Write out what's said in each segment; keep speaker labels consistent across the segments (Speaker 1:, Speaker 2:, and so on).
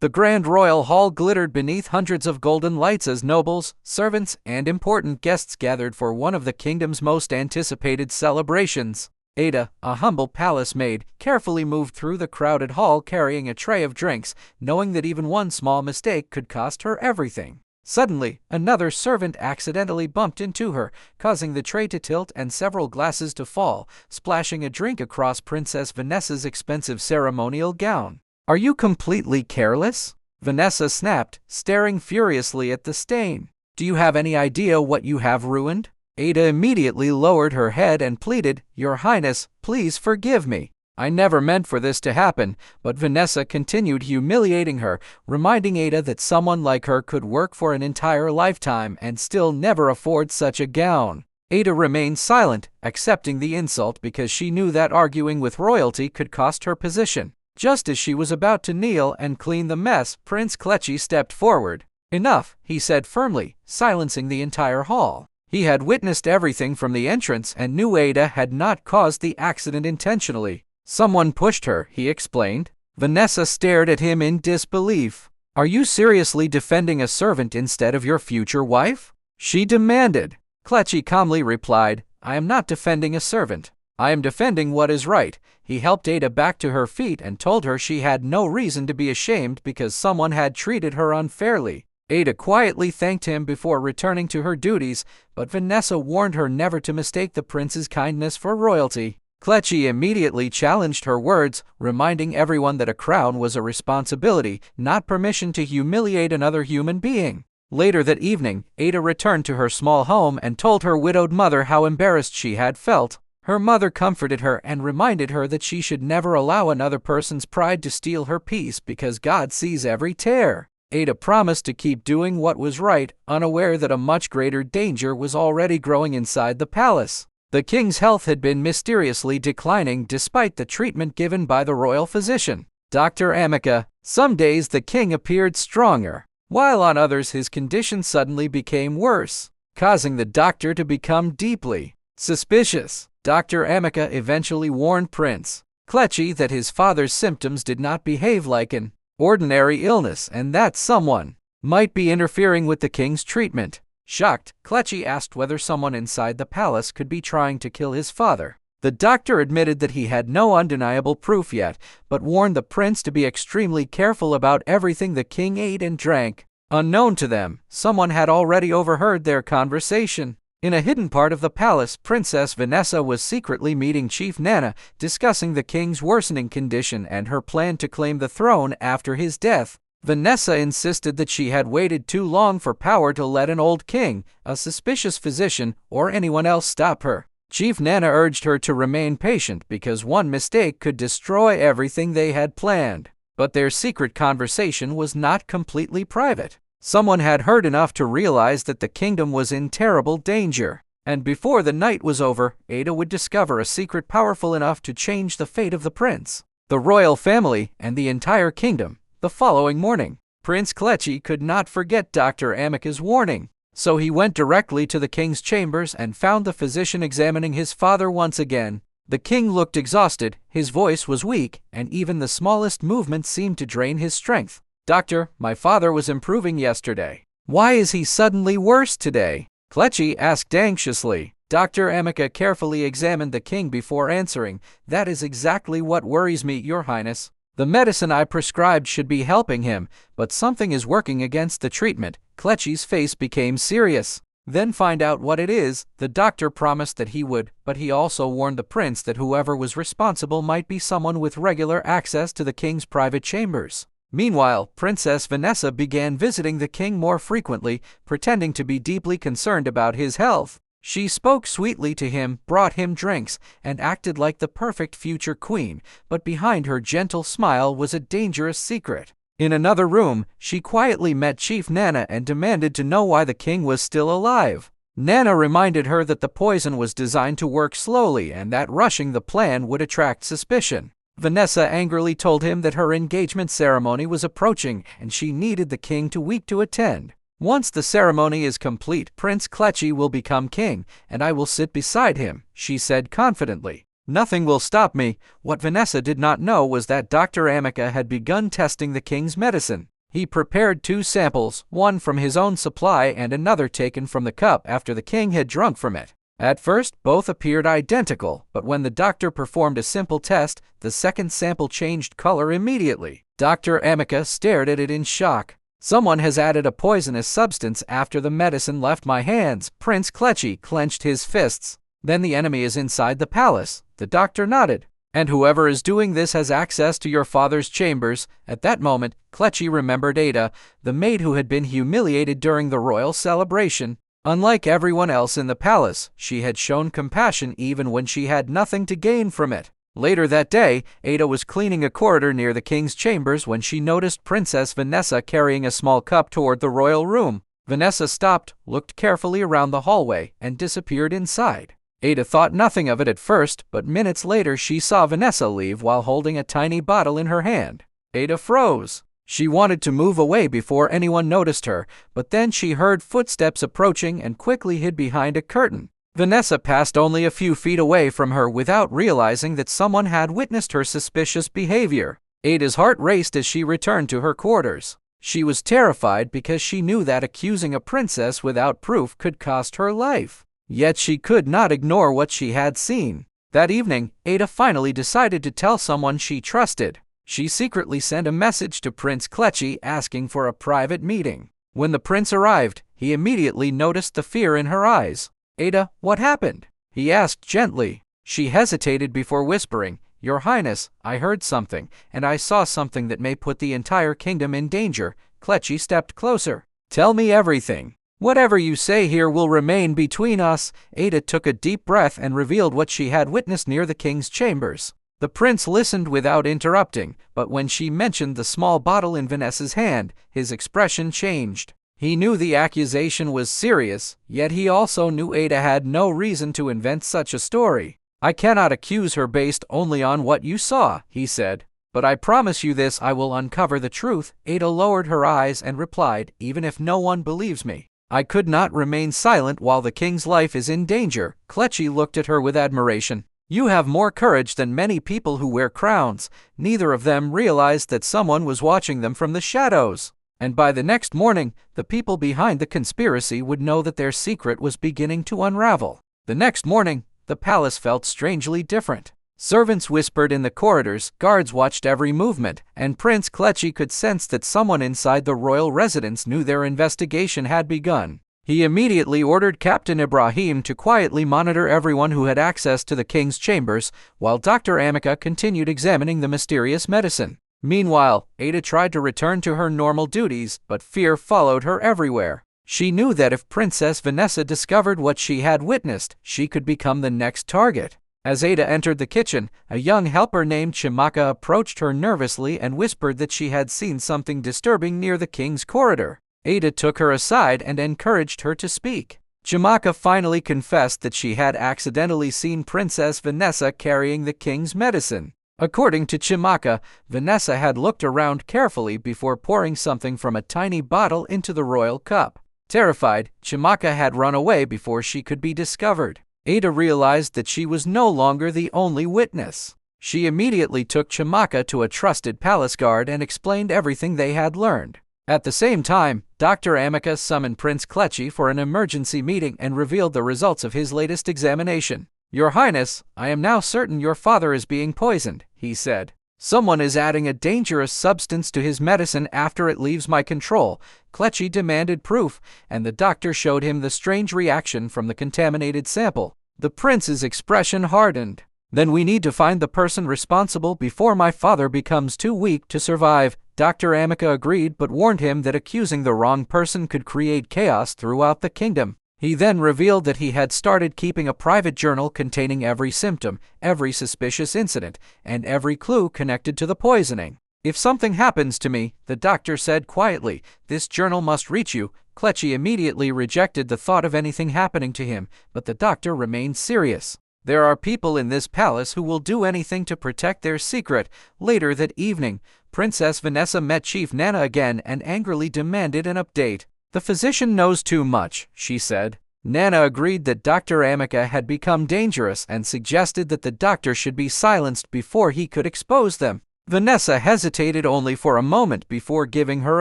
Speaker 1: The grand royal hall glittered beneath hundreds of golden lights as nobles, servants, and important guests gathered for one of the kingdom's most anticipated celebrations. Ada, a humble palace maid, carefully moved through the crowded hall carrying a tray of drinks, knowing that even one small mistake could cost her everything. Suddenly, another servant accidentally bumped into her, causing the tray to tilt and several glasses to fall, splashing a drink across Princess Vanessa's expensive ceremonial gown. "Are you completely careless?" Vanessa snapped, staring furiously at the stain. "Do you have any idea what you have ruined?" Ada immediately lowered her head and pleaded, "Your Highness, please forgive me. I never meant for this to happen," but Vanessa continued humiliating her, reminding Ada that someone like her could work for an entire lifetime and still never afford such a gown. Ada remained silent, accepting the insult because she knew that arguing with royalty could cost her position. Just as she was about to kneel and clean the mess, Prince Klecci stepped forward. "Enough," he said firmly, silencing the entire hall. He had witnessed everything from the entrance and knew Ada had not caused the accident intentionally. "Someone pushed her," he explained. Vanessa stared at him in disbelief. "Are you seriously defending a servant instead of your future wife?" she demanded. Klecci calmly replied, "I am not defending a servant. I am defending what is right." He helped Ada back to her feet and told her she had no reason to be ashamed because someone had treated her unfairly. Ada quietly thanked him before returning to her duties, but Vanessa warned her never to mistake the prince's kindness for royalty. Klecci immediately challenged her words, reminding everyone that a crown was a responsibility, not permission to humiliate another human being. Later that evening, Ada returned to her small home and told her widowed mother how embarrassed she had felt. Her mother comforted her and reminded her that she should never allow another person's pride to steal her peace because God sees every tear. Ada promised to keep doing what was right, unaware that a much greater danger was already growing inside the palace. The king's health had been mysteriously declining despite the treatment given by the royal physician, Dr. Amica. Some days the king appeared stronger, while on others his condition suddenly became worse, causing the doctor to become deeply suspicious. Dr. Amica eventually warned Prince Klecci that his father's symptoms did not behave like an ordinary illness and that someone might be interfering with the king's treatment. Shocked, Klecci asked whether someone inside the palace could be trying to kill his father. The doctor admitted that he had no undeniable proof yet, but warned the prince to be extremely careful about everything the king ate and drank. Unknown to them, someone had already overheard their conversation. In a hidden part of the palace, Princess Vanessa was secretly meeting Chief Nana, discussing the king's worsening condition and her plan to claim the throne after his death. Vanessa insisted that she had waited too long for power to let an old king, a suspicious physician, or anyone else stop her. Chief Nana urged her to remain patient because one mistake could destroy everything they had planned. But their secret conversation was not completely private. Someone had heard enough to realize that the kingdom was in terrible danger. And before the night was over, Ada would discover a secret powerful enough to change the fate of the prince, the royal family, and the entire kingdom. The following morning, Prince Klecci could not forget Dr. Amica's warning, so he went directly to the king's chambers and found the physician examining his father once again. The king looked exhausted, his voice was weak, and even the smallest movement seemed to drain his strength. "Doctor, my father was improving yesterday. Why is he suddenly worse today?" Klecci asked anxiously. Dr. Amica carefully examined the king before answering, "That is exactly what worries me, Your Highness. The medicine I prescribed should be helping him, but something is working against the treatment." Klecci's face became serious. "Then find out what it is." The doctor promised that he would, but he also warned the prince that whoever was responsible might be someone with regular access to the king's private chambers. Meanwhile, Princess Vanessa began visiting the king more frequently, pretending to be deeply concerned about his health. She spoke sweetly to him, brought him drinks, and acted like the perfect future queen, but behind her gentle smile was a dangerous secret. In another room, she quietly met Chief Nana and demanded to know why the king was still alive. Nana reminded her that the poison was designed to work slowly and that rushing the plan would attract suspicion. Vanessa angrily told him that her engagement ceremony was approaching and she needed the king to week to attend. "Once the ceremony is complete, Prince Klecci will become king, and I will sit beside him," she said confidently. "Nothing will stop me." What Vanessa did not know was that Dr. Amica had begun testing the king's medicine. He prepared 2 samples, one from his own supply and another taken from the cup after the king had drunk from it. At first, both appeared identical, but when the doctor performed a simple test, the second sample changed color immediately. Dr. Amica stared at it in shock. "Someone has added a poisonous substance after the medicine left my hands." Prince Klecci clenched his fists. "Then the enemy is inside the palace." The doctor nodded. "And whoever is doing this has access to your father's chambers." At that moment, Klecci remembered Ada, the maid who had been humiliated during the royal celebration. Unlike everyone else in the palace, she had shown compassion even when she had nothing to gain from it. Later that day, Ada was cleaning a corridor near the king's chambers when she noticed Princess Vanessa carrying a small cup toward the royal room. Vanessa stopped, looked carefully around the hallway, and disappeared inside. Ada thought nothing of it at first, but minutes later she saw Vanessa leave while holding a tiny bottle in her hand. Ada froze. She wanted to move away before anyone noticed her, but then she heard footsteps approaching and quickly hid behind a curtain. Vanessa passed only a few feet away from her without realizing that someone had witnessed her suspicious behavior. Ada's heart raced as she returned to her quarters. She was terrified because she knew that accusing a princess without proof could cost her life. Yet she could not ignore what she had seen. That evening, Ada finally decided to tell someone she trusted. She secretly sent a message to Prince Klecci asking for a private meeting. When the prince arrived, he immediately noticed the fear in her eyes. "Ada, what happened?" he asked gently. She hesitated before whispering, "Your Highness, I heard something, and I saw something that may put the entire kingdom in danger." Klecci stepped closer. "Tell me everything. Whatever you say here will remain between us." Ada took a deep breath and revealed what she had witnessed near the king's chambers. The prince listened without interrupting, but when she mentioned the small bottle in Vanessa's hand, his expression changed. He knew the accusation was serious, yet he also knew Ada had no reason to invent such a story. "I cannot accuse her based only on what you saw," he said. "But I promise you this, I will uncover the truth." Ada lowered her eyes and replied, "Even if no one believes me, I could not remain silent while the king's life is in danger." Klecci looked at her with admiration. "You have more courage than many people who wear crowns." Neither of them realized that someone was watching them from the shadows. And by the next morning, the people behind the conspiracy would know that their secret was beginning to unravel. The next morning, the palace felt strangely different. Servants whispered in the corridors, guards watched every movement, and Prince Klecci could sense that someone inside the royal residence knew their investigation had begun. He immediately ordered Captain Ibrahim to quietly monitor everyone who had access to the king's chambers, while Dr. Amica continued examining the mysterious medicine. Meanwhile, Ada tried to return to her normal duties, but fear followed her everywhere. She knew that if Princess Vanessa discovered what she had witnessed, she could become the next target. As Ada entered the kitchen, a young helper named Chimaka approached her nervously and whispered that she had seen something disturbing near the king's corridor. Ada took her aside and encouraged her to speak. Chimaka finally confessed that she had accidentally seen Princess Vanessa carrying the king's medicine. According to Chimaka, Vanessa had looked around carefully before pouring something from a tiny bottle into the royal cup. Terrified, Chimaka had run away before she could be discovered. Ada realized that she was no longer the only witness. She immediately took Chimaka to a trusted palace guard and explained everything they had learned. At the same time, Dr. Amica summoned Prince Klecci for an emergency meeting and revealed the results of his latest examination. "Your Highness, I am now certain your father is being poisoned," he said. "Someone is adding a dangerous substance to his medicine after it leaves my control." Klecci demanded proof, and the doctor showed him the strange reaction from the contaminated sample. The prince's expression hardened. "Then we need to find the person responsible before my father becomes too weak to survive." Dr. Amica agreed but warned him that accusing the wrong person could create chaos throughout the kingdom. He then revealed that he had started keeping a private journal containing every symptom, every suspicious incident, and every clue connected to the poisoning. "If something happens to me," the doctor said quietly, "this journal must reach you." Klecci immediately rejected the thought of anything happening to him, but the doctor remained serious. "There are people in this palace who will do anything to protect their secret." Later that evening, Princess Vanessa met Chief Nana again and angrily demanded an update. "The physician knows too much," she said. Nana agreed that Dr. Amica had become dangerous and suggested that the doctor should be silenced before he could expose them. Vanessa hesitated only for a moment before giving her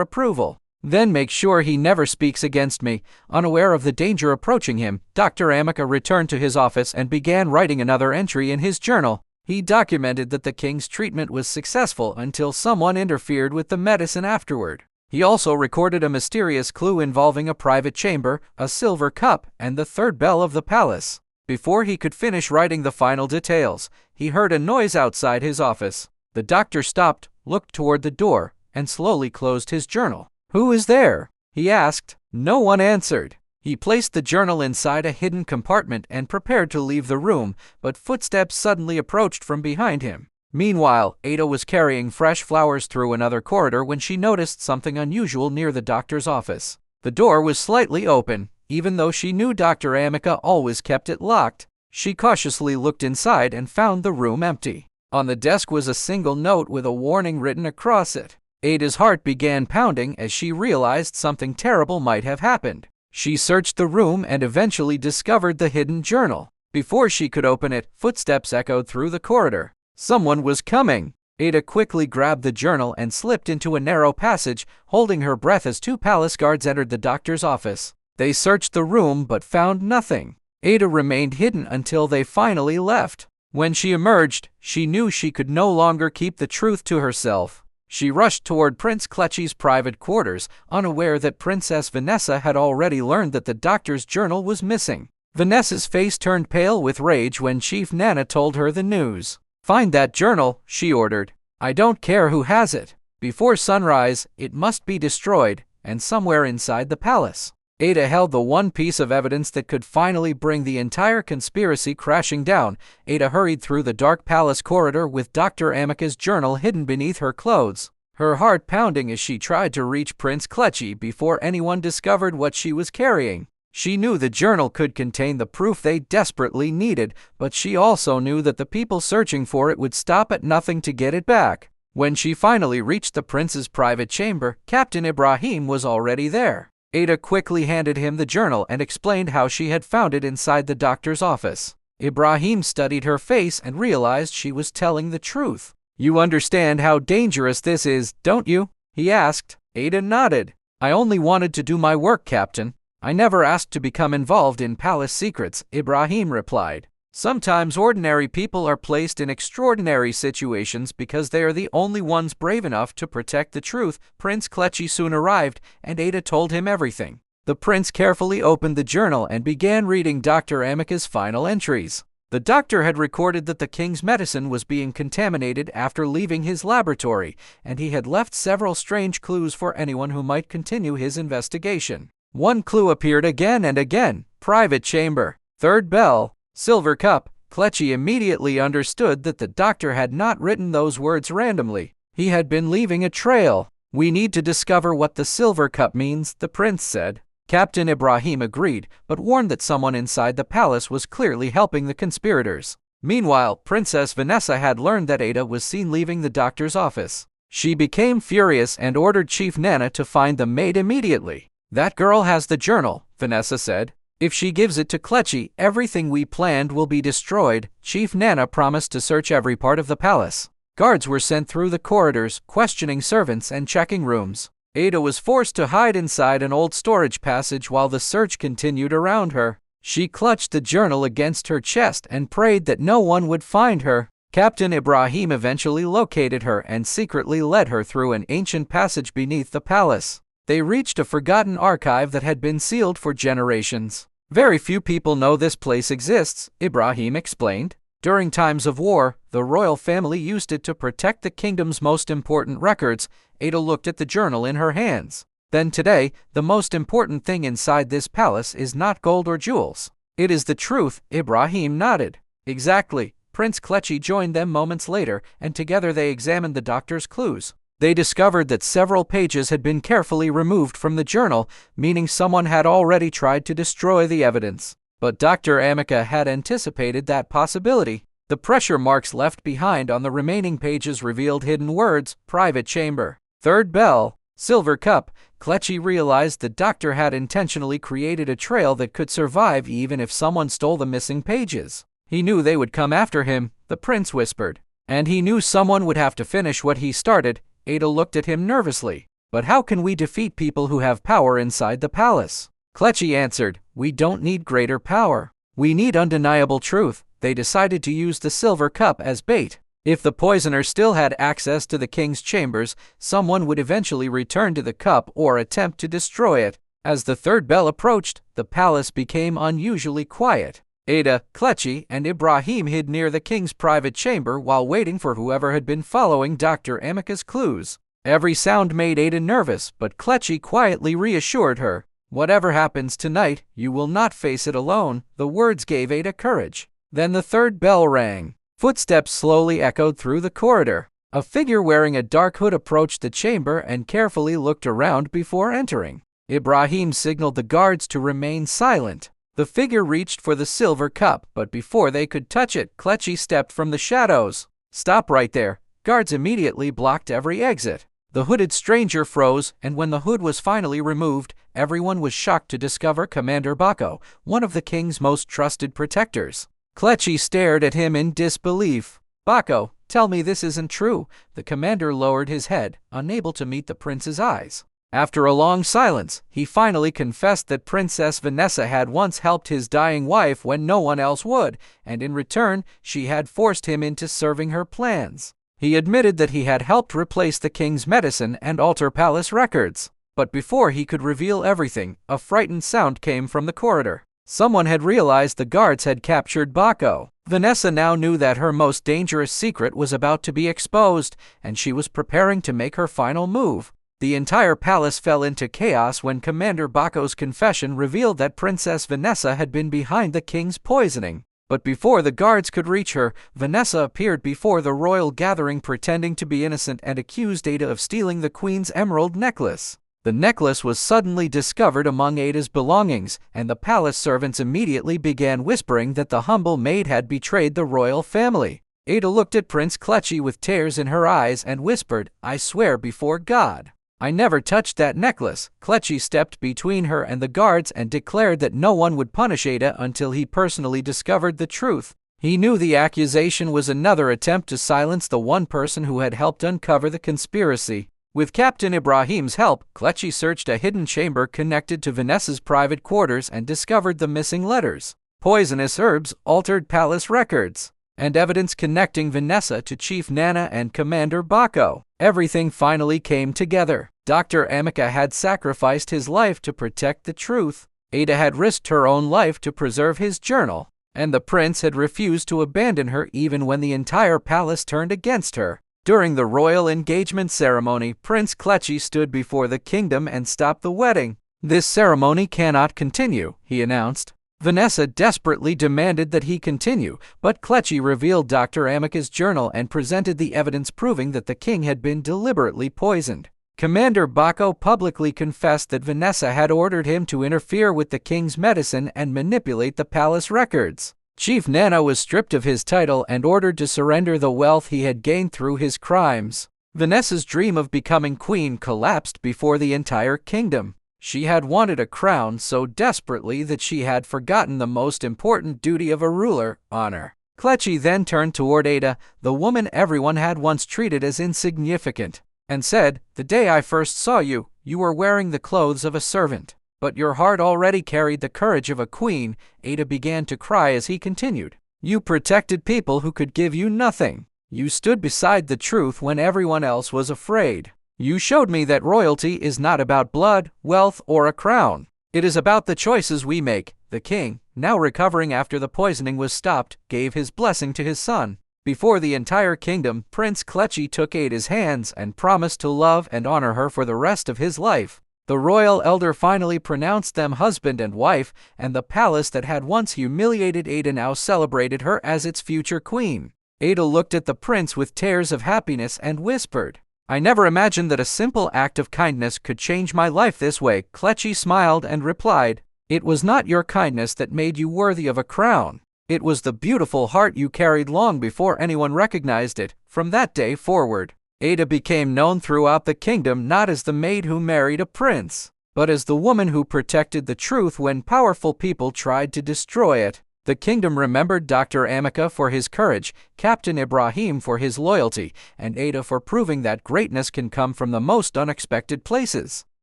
Speaker 1: approval. Then make sure he never speaks against me. Unaware of the danger approaching him, Dr. Amica returned to his office and began writing another entry in his journal. He documented that the king's treatment was successful until someone interfered with the medicine afterward. He also recorded a mysterious clue involving a private chamber, a silver cup, and the third bell of the palace. Before he could finish writing the final details, he heard a noise outside his office. The doctor stopped, looked toward the door, and slowly closed his journal. "Who is there?" he asked. No one answered. He placed the journal inside a hidden compartment and prepared to leave the room, but footsteps suddenly approached from behind him. Meanwhile, Ada was carrying fresh flowers through another corridor when she noticed something unusual near the doctor's office. The door was slightly open, even though she knew Dr. Amica always kept it locked. She cautiously looked inside and found the room empty. On the desk was a single note with a warning written across it. Ada's heart began pounding as she realized something terrible might have happened. She searched the room and eventually discovered the hidden journal. Before she could open it, footsteps echoed through the corridor. Someone was coming. Ada quickly grabbed the journal and slipped into a narrow passage, holding her breath as two palace guards entered the doctor's office. They searched the room but found nothing. Ada remained hidden until they finally left. When she emerged, she knew she could no longer keep the truth to herself. She rushed toward Prince Klecci's private quarters, unaware that Princess Vanessa had already learned that the doctor's journal was missing. Vanessa's face turned pale with rage when Chief Nana told her the news. "Find that journal," she ordered. "I don't care who has it. Before sunrise, it must be destroyed, and somewhere inside the palace." Ada held the one piece of evidence that could finally bring the entire conspiracy crashing down. Ada hurried through the dark palace corridor with Dr. Amica's journal hidden beneath her clothes, her heart pounding as she tried to reach Prince Klecci before anyone discovered what she was carrying. She knew the journal could contain the proof they desperately needed, but she also knew that the people searching for it would stop at nothing to get it back. When she finally reached the prince's private chamber, Captain Ibrahim was already there. Ada quickly handed him the journal and explained how she had found it inside the doctor's office. Ibrahim studied her face and realized she was telling the truth. "You understand how dangerous this is, don't you?" he asked. Ada nodded. "I only wanted to do my work, Captain. I never asked to become involved in palace secrets," Ibrahim replied. "Sometimes ordinary people are placed in extraordinary situations because they are the only ones brave enough to protect the truth." Prince Klecci soon arrived, and Ada told him everything. The prince carefully opened the journal and began reading Dr. Amica's final entries. The doctor had recorded that the king's medicine was being contaminated after leaving his laboratory, and he had left several strange clues for anyone who might continue his investigation. One clue appeared again and again: private chamber, third bell, silver cup. Klecci immediately understood that the doctor had not written those words randomly. He had been leaving a trail. "We need to discover what the silver cup means," the prince said. Captain Ibrahim agreed, but warned that someone inside the palace was clearly helping the conspirators. Meanwhile, Princess Vanessa had learned that Ada was seen leaving the doctor's office. She became furious and ordered Chief Nana to find the maid immediately. "That girl has the journal," Vanessa said. "If she gives it to Klecci, everything we planned will be destroyed." Chief Nana promised to search every part of the palace. Guards were sent through the corridors, questioning servants and checking rooms. Ada was forced to hide inside an old storage passage while the search continued around her. She clutched the journal against her chest and prayed that no one would find her. Captain Ibrahim eventually located her and secretly led her through an ancient passage beneath the palace. They reached a forgotten archive that had been sealed for generations. "Very few people know this place exists," Ibrahim explained. "During times of war, the royal family used it to protect the kingdom's most important records." Ada looked at the journal in her hands. "Then today, the most important thing inside this palace is not gold or jewels. It is the truth." Ibrahim nodded. "Exactly." Prince Klecci joined them moments later, and together they examined the doctor's clues. They discovered that several pages had been carefully removed from the journal, meaning someone had already tried to destroy the evidence. But Dr. Amica had anticipated that possibility. The pressure marks left behind on the remaining pages revealed hidden words: private chamber, third bell, silver cup. Klecci realized the doctor had intentionally created a trail that could survive even if someone stole the missing pages. He knew they would come after him, the prince whispered. And he knew someone would have to finish what he started. Ada looked at him nervously. But how can we defeat people who have power inside the palace? Klecci answered, we don't need greater power. We need undeniable truth. They decided to use the silver cup as bait. If the poisoner still had access to the king's chambers, someone would eventually return to the cup or attempt to destroy it. As the third bell approached, the palace became unusually quiet. Ada, Klecci, and Ibrahim hid near the king's private chamber while waiting for whoever had been following Dr. Amika's clues. Every sound made Ada nervous, but Klecci quietly reassured her. Whatever happens tonight, you will not face it alone. The words gave Ada courage. Then the third bell rang. Footsteps slowly echoed through the corridor. A figure wearing a dark hood approached the chamber and carefully looked around before entering. Ibrahim signaled the guards to remain silent. The figure reached for the silver cup, but before they could touch it, Klecci stepped from the shadows. Stop right there. Guards immediately blocked every exit. The hooded stranger froze, and when the hood was finally removed, everyone was shocked to discover Commander Bako, one of the king's most trusted protectors. Klecci stared at him in disbelief. Bako, tell me this isn't true. The commander lowered his head, unable to meet the prince's eyes. After a long silence, he finally confessed that Princess Vanessa had once helped his dying wife when no one else would, and in return, she had forced him into serving her plans. He admitted that he had helped replace the king's medicine and alter palace records. But before he could reveal everything, a frightened sound came from the corridor. Someone had realized the guards had captured Bako. Vanessa now knew that her most dangerous secret was about to be exposed, and she was preparing to make her final move. The entire palace fell into chaos when Commander Bako's confession revealed that Princess Vanessa had been behind the king's poisoning. But before the guards could reach her, Vanessa appeared before the royal gathering pretending to be innocent and accused Ada of stealing the queen's emerald necklace. The necklace was suddenly discovered among Ada's belongings, and the palace servants immediately began whispering that the humble maid had betrayed the royal family. Ada looked at Prince Klecci with tears in her eyes and whispered, I swear before God, I never touched that necklace. Klecci stepped between her and the guards and declared that no one would punish Ada until he personally discovered the truth. He knew the accusation was another attempt to silence the one person who had helped uncover the conspiracy. With Captain Ibrahim's help, Klecci searched a hidden chamber connected to Vanessa's private quarters and discovered the missing letters, poisonous herbs, altered palace records, and evidence connecting Vanessa to Chief Nana and Commander Bako. Everything finally came together. Dr. Amika had sacrificed his life to protect the truth. Ada had risked her own life to preserve his journal. And the prince had refused to abandon her even when the entire palace turned against her. During the royal engagement ceremony, Prince Klecci stood before the kingdom and stopped the wedding. This ceremony cannot continue, he announced. Vanessa desperately demanded that he continue, but Klecci revealed Dr. Amika's journal and presented the evidence proving that the king had been deliberately poisoned. Commander Bako publicly confessed that Vanessa had ordered him to interfere with the king's medicine and manipulate the palace records. Chief Nana was stripped of his title and ordered to surrender the wealth he had gained through his crimes. Vanessa's dream of becoming queen collapsed before the entire kingdom. She had wanted a crown so desperately that she had forgotten the most important duty of a ruler, honor. Klecci then turned toward Ada, the woman everyone had once treated as insignificant, and said, the day I first saw you, you were wearing the clothes of a servant. But your heart already carried the courage of a queen. Ada began to cry as he continued. You protected people who could give you nothing. You stood beside the truth when everyone else was afraid. You showed me that royalty is not about blood, wealth, or a crown. It is about the choices we make. The king, now recovering after the poisoning was stopped, gave his blessing to his son. Before the entire kingdom, Prince Klecci took Ada's hands and promised to love and honor her for the rest of his life. The royal elder finally pronounced them husband and wife, and the palace that had once humiliated Ada now celebrated her as its future queen. Ada looked at the prince with tears of happiness and whispered, I never imagined that a simple act of kindness could change my life this way. Klecci smiled and replied, It was not your kindness that made you worthy of a crown. It was the beautiful heart you carried long before anyone recognized it. From that day forward, Ada became known throughout the kingdom not as the maid who married a prince, but as the woman who protected the truth when powerful people tried to destroy it. The kingdom remembered Dr. Amika for his courage, Captain Ibrahim for his loyalty, and Ada for proving that greatness can come from the most unexpected places.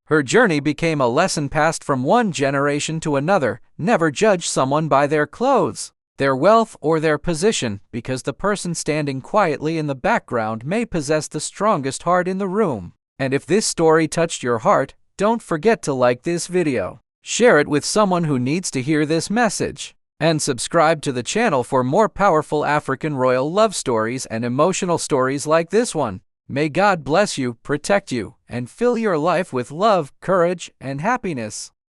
Speaker 1: Her journey became a lesson passed from one generation to another: never judge someone by their clothes, their wealth, or their position, because the person standing quietly in the background may possess the strongest heart in the room. And if this story touched your heart, don't forget to like this video, share it with someone who needs to hear this message, and subscribe to the channel for more powerful African royal love stories and emotional stories like this one. May God bless you, protect you, and fill your life with love, courage, and happiness.